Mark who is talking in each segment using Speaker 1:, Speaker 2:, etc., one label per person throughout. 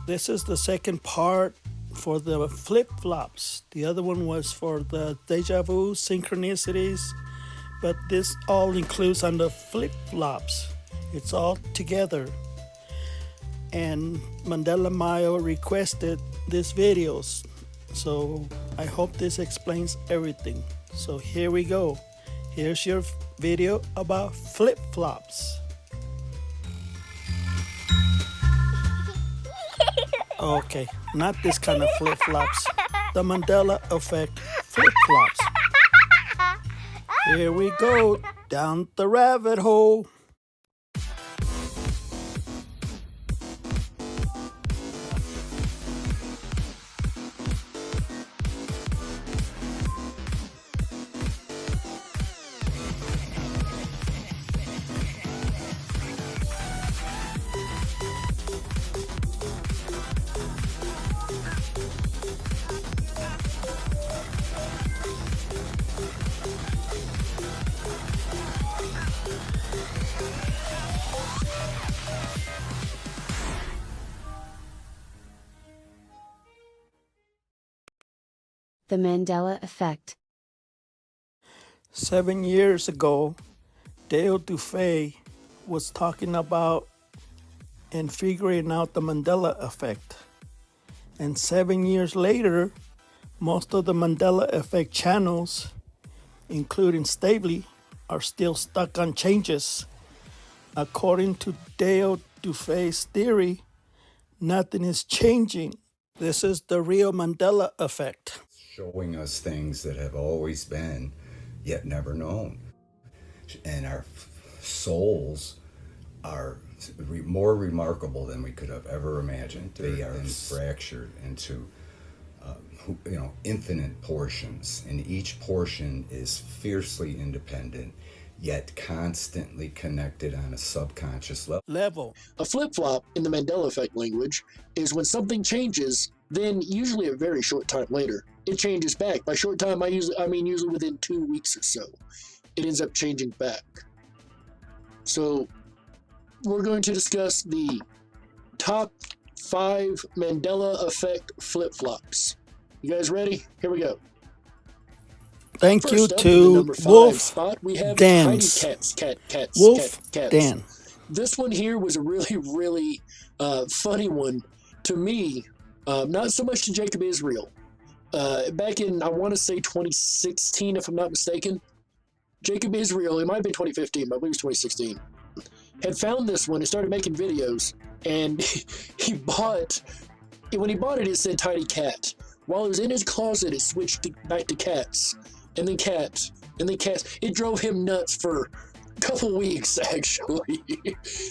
Speaker 1: This is the second part for the flip-flops. The other one was for the deja vu, synchronicities, but this all includes on the flip-flops. It's all together. And Mandela Mayo requested these videos, so I hope this explains everything. So here we go. Here's your video about flip-flops. Okay, not this kind of flip-flops. The Mandela Effect flip-flops. Here we go, down the rabbit hole.
Speaker 2: The Mandela Effect.
Speaker 1: 7 years ago, Dale Dufay was talking about and figuring out the Mandela Effect. And 7 years later, most of the Mandela Effect channels, including Stavely, are still stuck on changes. According to Dale Dufay's theory, nothing is changing. This is the real Mandela Effect.
Speaker 3: Showing us things that have always been, yet never known. And our souls are more remarkable than we could have ever imagined. They are fractured into infinite portions, and each portion is fiercely independent, yet constantly connected on a subconscious
Speaker 1: level.
Speaker 4: A flip-flop in the Mandela Effect language is when something changes, then usually a very short time later, it changes back. By short time, I mean usually within 2 weeks or so, it ends up changing back. So we're going to discuss the top 5 Mandela Effect flip-flops. You guys ready? Here we go.
Speaker 1: Thank
Speaker 4: First
Speaker 1: you
Speaker 4: up,
Speaker 1: to
Speaker 4: number 5
Speaker 1: Wolf
Speaker 4: spot, we have
Speaker 1: Dance.
Speaker 4: Tiny Cats.
Speaker 1: Wolf
Speaker 4: Cats.
Speaker 1: Dan.
Speaker 4: This one here was a really funny one to me. Not so much to Jacob Israel. Back in, I want to say 2016, if I'm not mistaken, Jacob Israel, it might have been 2015, but I believe it was 2016, had found this one and started making videos, and when he bought it, it said Tiny Cat. While it was in his closet, it switched back to cats, and then cats, and then cats. It drove him nuts for a couple weeks, actually.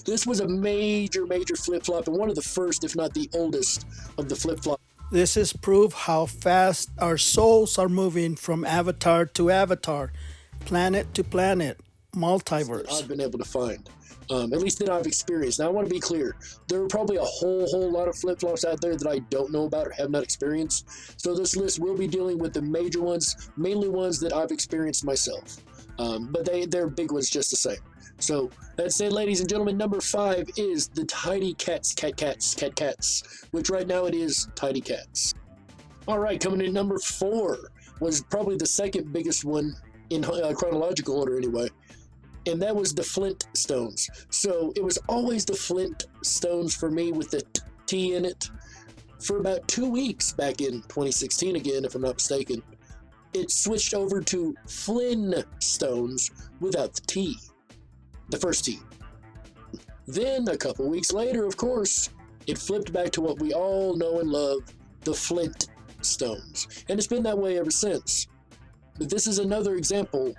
Speaker 4: This was a major flip-flop, and one of the first, if not the oldest, of the flip-flop.
Speaker 1: This is proof how fast our souls are moving from avatar to avatar, planet to planet, multiverse.
Speaker 4: I've been able to find, at least that I've experienced. Now, I want to be clear. There are probably a whole lot of flip-flops out there that I don't know about or have not experienced. So this list will be dealing with the major ones, mainly ones that I've experienced myself. But they're big ones just the same. So that said, ladies and gentlemen, number 5 is the Tidy Cats, which right now it is Tidy Cats. All right, coming in number 4 was probably the second biggest one in chronological order anyway, and that was the Flintstones. So it was always the Flintstones for me with the T in it for about 2 weeks back in 2016 again, if I'm not mistaken. It switched over to Flintstones without the T. The first T. Then, a couple weeks later, of course, it flipped back to what we all know and love, the Flintstones. And it's been that way ever since. But this is another example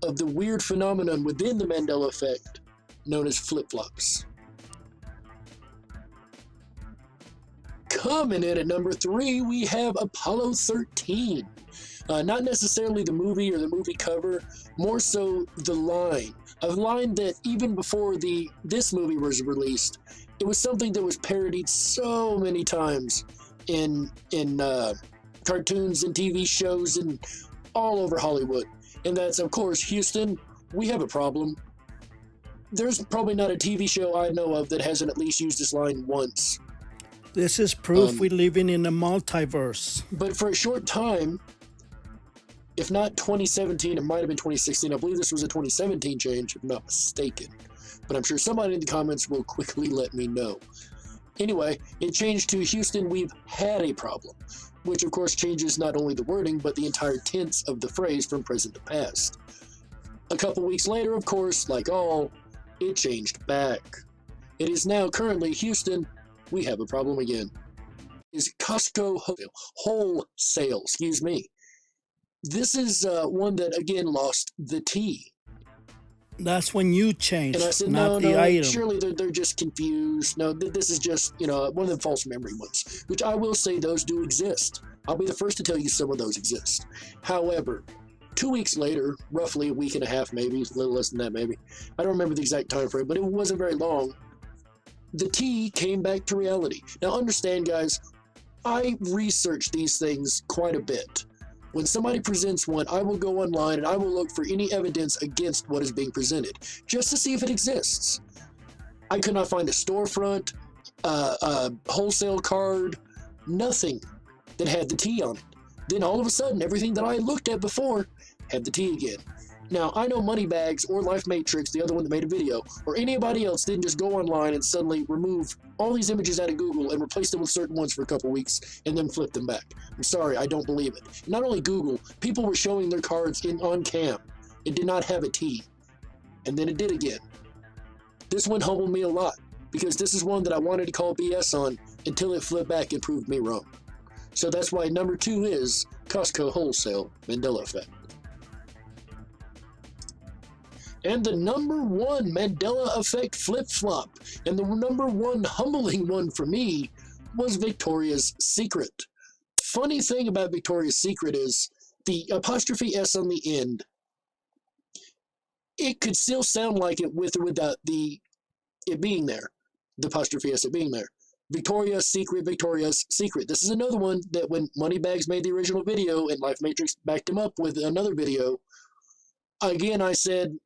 Speaker 4: of the weird phenomenon within the Mandela Effect known as flip-flops. Coming in at number 3, we have Apollo 13. Not necessarily the movie or the movie cover, more so the line. A line that even before this movie was released, it was something that was parodied so many times in cartoons and TV shows and all over Hollywood. And that's, of course, Houston, we have a problem. There's probably not a TV show I know of that hasn't at least used this line once.
Speaker 1: This is proof we're living in a multiverse.
Speaker 4: But for a short time, if not 2017, it might have been 2016. I believe this was a 2017 change, if I'm not mistaken. But I'm sure somebody in the comments will quickly let me know. Anyway, it changed to Houston, we've had a problem, which of course changes not only the wording, but the entire tense of the phrase from present to past. A couple weeks later, of course, like all, it changed back. It is now currently Houston, we have a problem again. Is COSTCO wholesale, excuse me. This is one that again lost the T.
Speaker 1: That's when you change,
Speaker 4: And I said,
Speaker 1: not
Speaker 4: no,
Speaker 1: the item.
Speaker 4: surely they're just confused. No, this is just, one of the false memory ones, which I will say those do exist. I'll be the first to tell you some of those exist. However, 2 weeks later, roughly a week and a half, maybe, a little less than that, maybe. I don't remember the exact time frame, but it wasn't very long. The T came back to reality. Now understand, guys, I research these things quite a bit. When somebody presents one, I will go online and I will look for any evidence against what is being presented, just to see if it exists. I could not find a storefront, a wholesale card, nothing that had the T on it. Then all of a sudden, everything that I looked at before had the T again. Now, I know Moneybags or Life Matrix, the other one that made a video, or anybody else didn't just go online and suddenly remove all these images out of Google and replace them with certain ones for a couple weeks and then flip them back. I'm sorry, I don't believe it. Not only Google, people were showing their cards on cam. It did not have a T. And then it did again. This one humbled me a lot, because this is one that I wanted to call BS on until it flipped back and proved me wrong. So that's why number 2 is COSTCO Wholesale Mandela Effect. And the number 1 Mandela Effect flip-flop, and the number 1 humbling one for me, was Victoria's Secret. Funny thing about Victoria's Secret is the apostrophe S on the end. It could still sound like it with or without it being there, the apostrophe S it being there. Victoria's Secret, Victoria's Secret. This is another one that when Moneybags made the original video and Life Matrix backed him up with another video, again, I said,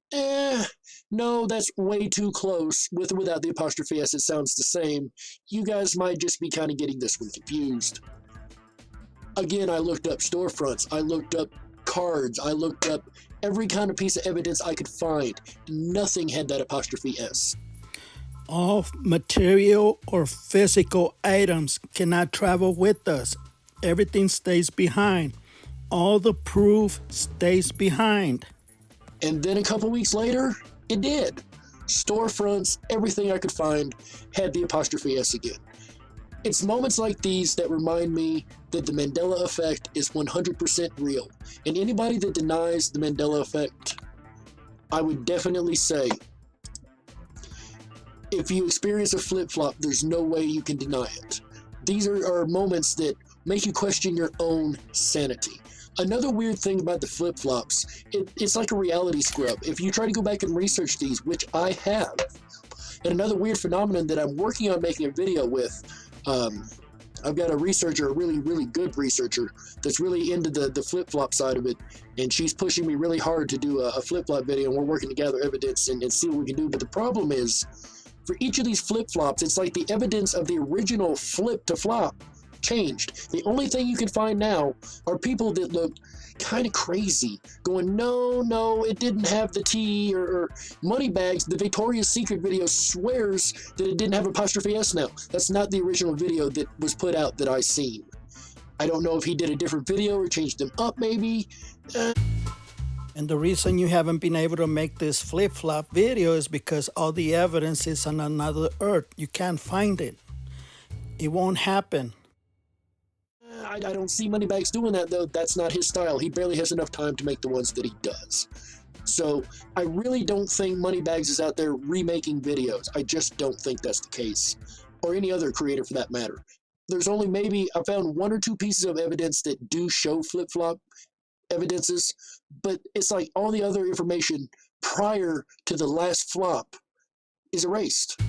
Speaker 4: no, that's way too close. With or without the apostrophe S, it sounds the same. You guys might just be kind of getting this one confused. Again, I looked up storefronts. I looked up cards. I looked up every kind of piece of evidence I could find. Nothing had that apostrophe S.
Speaker 1: All material or physical items cannot travel with us. Everything stays behind. All the proof stays behind.
Speaker 4: And then a couple weeks later, it did. Storefronts, everything I could find had the apostrophe S again. It's moments like these that remind me that the Mandela Effect is 100% real. And anybody that denies the Mandela Effect, I would definitely say, if you experience a flip-flop, there's no way you can deny it. These are moments that make you question your own sanity. Another weird thing about the flip-flops, it's like a reality scrub. If you try to go back and research these, which I have, and another weird phenomenon that I'm working on making a video with, I've got a researcher, a really, really good researcher, that's really into the flip-flop side of it, and she's pushing me really hard to do a flip-flop video, and we're working to gather evidence and see what we can do. But the problem is, for each of these flip-flops, it's like the evidence of the original flip to flop changed. The only thing you can find now are people that look kind of crazy, going, no, it didn't have the T, or Moneybags, the Victoria's Secret video swears that it didn't have apostrophe S now. That's not the original video that was put out that I seen. I don't know if he did a different video or changed them up, maybe.
Speaker 1: And the reason you haven't been able to make this flip-flop video is because all the evidence is on another earth. You can't find it. It won't happen.
Speaker 4: I don't see Moneybags doing that, though. That's not his style. He barely has enough time to make the ones that he does. So I really don't think Moneybags is out there remaking videos. I just don't think that's the case. Or any other creator for that matter. There's only maybe, I found 1 or 2 pieces of evidence that do show flip-flop evidences, but it's like all the other information prior to the last flop is erased.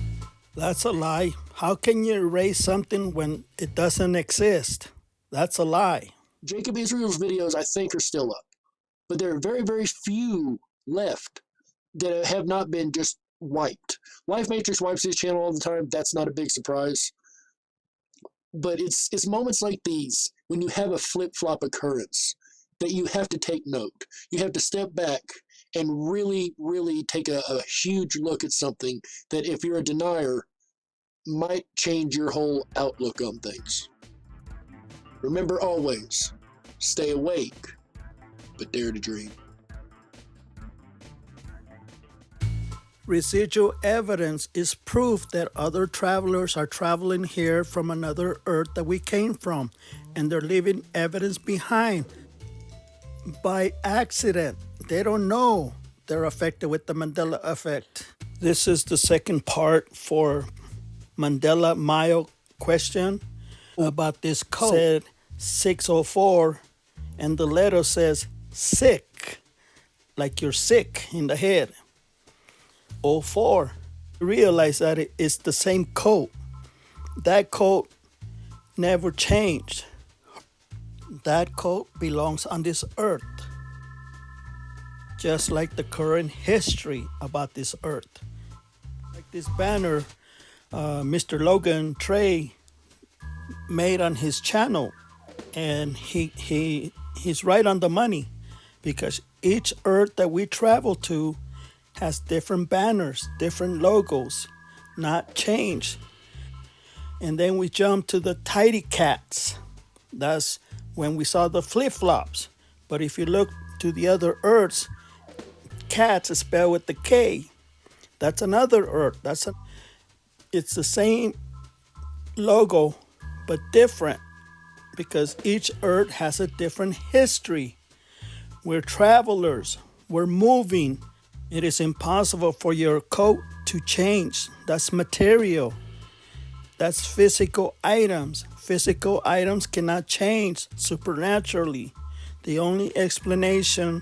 Speaker 1: That's a lie. How can you erase something when it doesn't exist? That's a lie.
Speaker 4: Jacob Israel's videos, I think, are still up, but there are very, very few left that have not been just wiped. Life Matrix wipes his channel all the time. That's not a big surprise. But it's moments like these when you have a flip-flop occurrence that you have to take note. You have to step back and really, really take a huge look at something that, if you're a denier, might change your whole outlook on things. Remember always, stay awake, but dare to dream.
Speaker 1: Residual evidence is proof that other travelers are traveling here from another Earth that we came from, and they're leaving evidence behind by accident. They don't know they're affected with the Mandela Effect. This is the second part for Mandela Mile question about this code. Said 604, and the letter says sick, like you're sick in the head. 04. Realize that it's the same code. That code never changed. That code belongs on this earth, just like the current history about this earth. Like this banner Mr. Logan Trey made on his channel, and he's right on the money, because each earth that we travel to has different banners, different logos, not changed. And then we jump to the tidy cats. That's when we saw the flip-flops. But if you look to the other earths, cats is spelled with the K. That's another earth. It's the same logo, but different, because each earth has a different history. We're travelers. We're moving. It is impossible for your coat to change. That's material. That's physical items. Physical items cannot change supernaturally. The only explanation,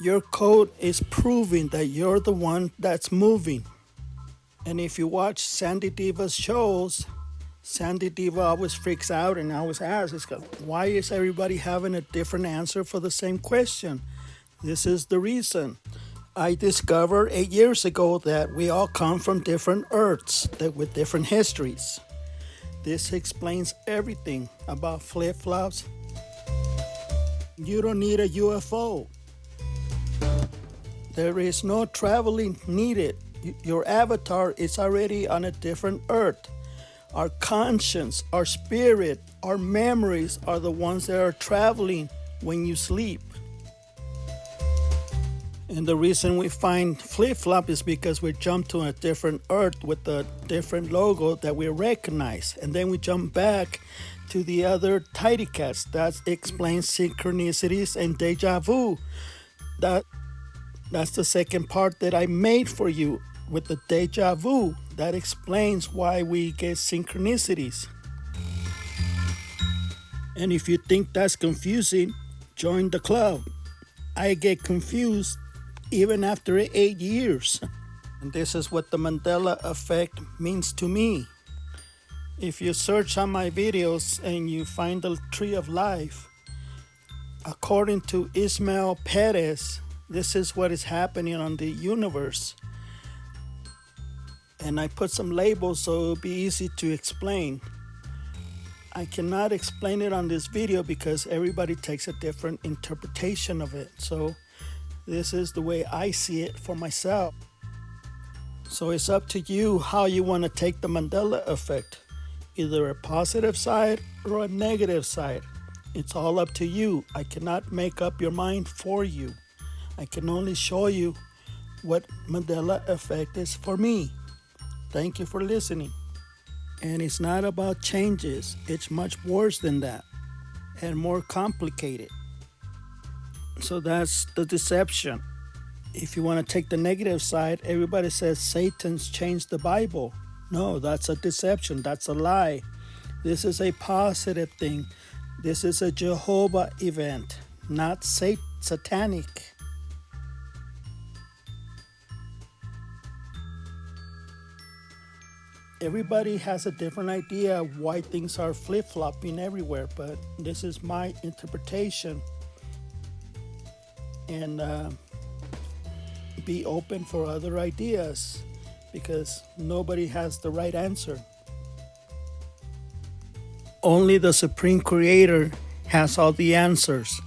Speaker 1: your coat is proving that you're the one that's moving. And if you watch Sandy Diva's shows, Sandy Diva always freaks out and always asks, why is everybody having a different answer for the same question? This is the reason. I discovered 8 years ago that we all come from different earths with different histories. This explains everything about flip-flops. You don't need a UFO. There is no traveling needed. Your avatar is already on a different earth. Our conscience, our spirit, our memories are the ones that are traveling when you sleep. And the reason we find flip-flop is because we jump to a different earth with a different logo that we recognize. And then we jump back to the other tidy cats. That explains synchronicities and deja vu. That's the second part that I made for you with the deja vu. That explains why we get synchronicities. And if you think that's confusing, join the club. I get confused even after 8 years. And this is what the Mandela Effect means to me. If you search on my videos and you find the Tree of Life, according to Ismael Perez, this is what is happening on the universe. And I put some labels so it'll be easy to explain. I cannot explain it on this video because everybody takes a different interpretation of it. So this is the way I see it for myself. So it's up to you how you want to take the Mandela Effect, either a positive side or a negative side. It's all up to you. I cannot make up your mind for you. I can only show you what Mandela Effect is for me. Thank you for listening. And it's not about changes. It's much worse than that and more complicated. So that's the deception. If you want to take the negative side, everybody says Satan's changed the Bible. No, that's a deception. That's a lie. This is a positive thing. This is a Jehovah event, not satanic. Everybody has a different idea of why things are flip-flopping everywhere, but this is my interpretation. And be open for other ideas, because nobody has the right answer. Only the Supreme Creator has all the answers.